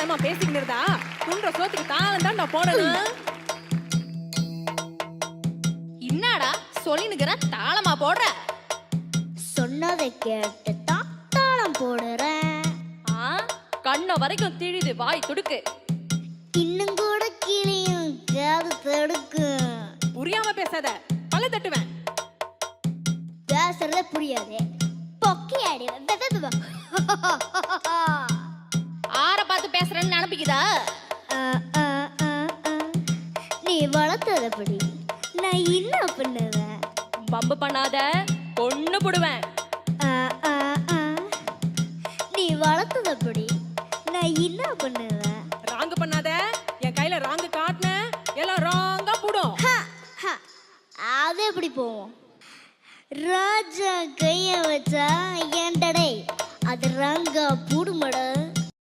தேவையில்லாம பேசிக்கிட்டு இருந்தா துன்ற சோத்துக்கு தாளம் தான் நான் போடணும். என்னடா சொல்லினுக்கிற தாளமா போடுற? சொன்னதை கேட்டு தான் தாளம் போடுறேன். கண்ண வரைக்கும் திழிது வாய் துடுக்கு. இன்னும் கூட கிளியும் காது தடுக்கு. புரியாம பேசாத, பல்ல தட்டுவேன். பேசுறதே புரியாது, பொக்கி ஆடி ஆற பார்த்து பேசுறேன்னு நினைப்பிக்குதா? நீ வளர்த்ததப்படி நான் என்ன பண்ணுவேன்? பம்பு பண்ணாத, பொண்ணு போடுவேன். நீ வளர்த்ததப்படி நான் என்ன பண்ணுவேன்? ராங்கு பண்ணாத, என் கையில ராங்கு காட்டின எல்லாம் ராங்கா போடும். அது எப்படி போவோம்? ராஜா கைய வச்சா ஏண்டடே அது ராங்கா பூடுமட.